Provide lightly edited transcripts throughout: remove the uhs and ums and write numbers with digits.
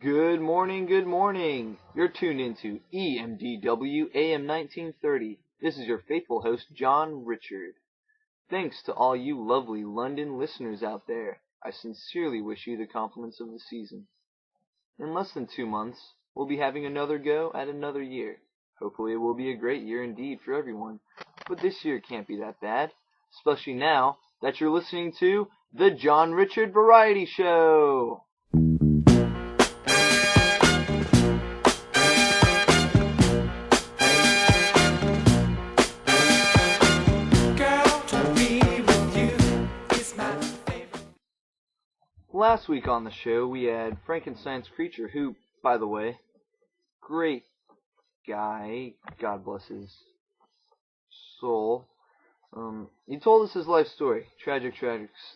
Good morning, good morning. You're tuned into EMDW AM 1930. This is your faithful host, John Richard. Thanks to all you lovely London listeners out there. I sincerely wish you the compliments of the season. In less than 2 months, we'll be having another go at another year. Hopefully it will be a great year indeed for everyone. But this year can't be that bad, especially now that you're listening to The John Richard Variety Show. Last week on the show, we had Frankenstein's creature, who, by the way, great guy, God bless his soul. He told us his life story, tragic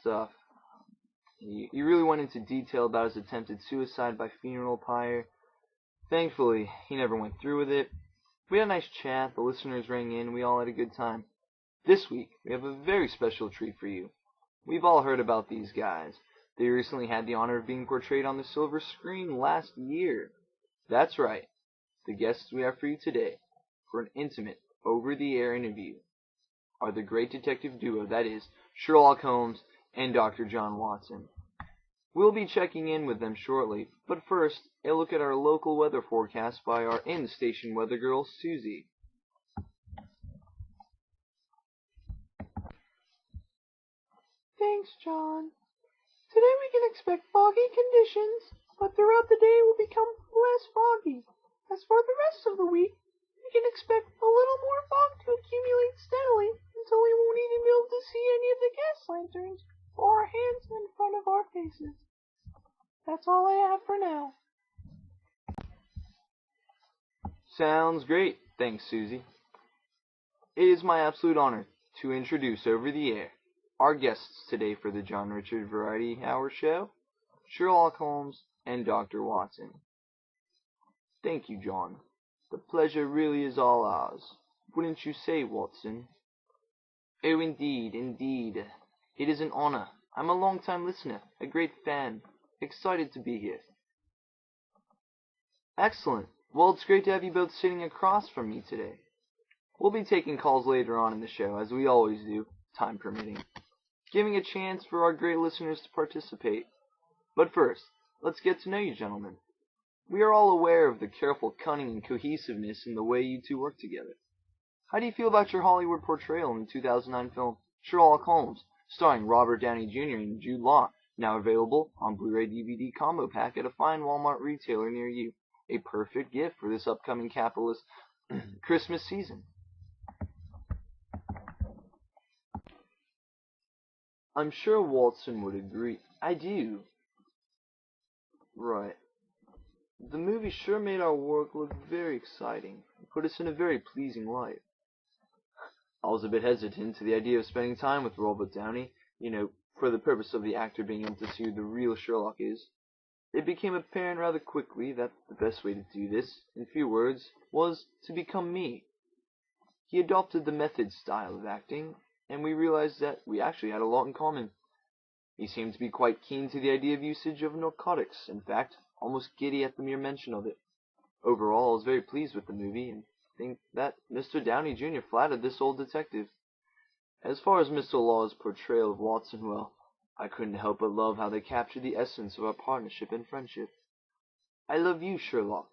stuff. He really went into detail about his attempted suicide by funeral pyre. Thankfully, he never went through with it. We had a nice chat, the listeners rang in, we all had a good time. This week, we have a very special treat for you. We've all heard about these guys. They recently had the honor of being portrayed on the silver screen last year. That's right. The guests we have for you today, for an intimate, over-the-air interview, are the great detective duo that is Sherlock Holmes and Dr. John Watson. We'll be checking in with them shortly, but first, a look at our local weather forecast by our in-station weather girl, Susie. Thanks, John. Today we can expect foggy conditions, but throughout the day it will become less foggy. As for the rest of the week, we can expect a little more fog to accumulate steadily until we won't even be able to see any of the gas lanterns or our hands in front of our faces. That's all I have for now. Sounds great. Thanks, Susie. It is my absolute honor to introduce over the air our guests today for the John Richard Variety Hour show, Sherlock Holmes and Dr. Watson. Thank you, John. The pleasure really is all ours. Wouldn't you say, Watson? Oh, indeed. It is an honor. I'm a long-time listener, a great fan. Excited to be here. Excellent. Well, it's great to have you both sitting across from me today. We'll be taking calls later on in the show, as we always do, time permitting, giving a chance for our great listeners to participate. But first, let's get to know you, gentlemen. We are all aware of the careful cunning and cohesiveness in the way you two work together. How do you feel about your Hollywood portrayal in the 2009 film Sherlock Holmes, starring Robert Downey Jr. and Jude Law, now available on Blu-ray DVD combo pack at a fine Walmart retailer near you? A perfect gift for this upcoming capitalist Christmas season. I'm sure Watson would agree. I do. Right. The movie sure made our work look very exciting, and put us in a very pleasing light. I was a bit hesitant to the idea of spending time with Robert Downey, for the purpose of the actor being able to see who the real Sherlock is. It became apparent rather quickly that the best way to do this, in few words, was to become me. He adopted the method style of acting, and we realized that we actually had a lot in common. He seemed to be quite keen to the idea of usage of narcotics, in fact, almost giddy at the mere mention of it. Overall, I was very pleased with the movie, and think that Mr. Downey Jr. flattered this old detective. As far as Mr. Law's portrayal of Watson, well, I couldn't help but love how they captured the essence of our partnership and friendship. I love you, Sherlock.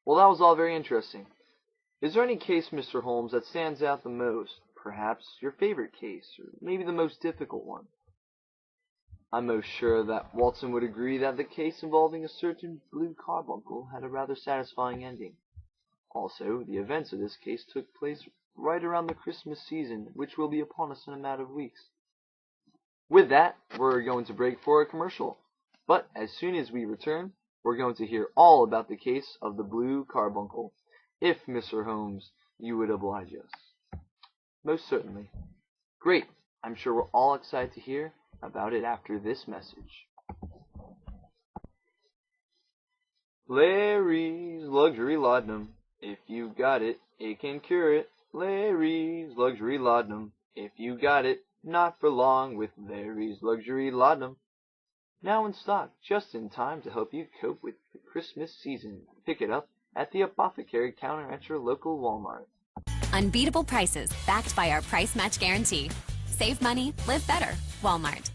Well, that was all very interesting. Is there any case, Mr. Holmes, that stands out the most? Perhaps your favorite case, or maybe the most difficult one? I'm most sure that Watson would agree that the case involving a certain blue carbuncle had a rather satisfying ending. Also, the events of this case took place right around the Christmas season, which will be upon us in a matter of weeks. With that, we're going to break for a commercial. But as soon as we return, we're going to hear all about the case of the blue carbuncle. If, Mr. Holmes, you would oblige us. Most certainly. Great. I'm sure we're all excited to hear about it after this message. Larry's Luxury Laudanum. If you've got it, it can cure it. Larry's Luxury Laudanum. If you got it, not for long with Larry's Luxury Laudanum. Now in stock, just in time to help you cope with the Christmas season. Pick it up at the apothecary counter at your local Walmart. Unbeatable prices backed by our price match guarantee. Save money, live better. Walmart.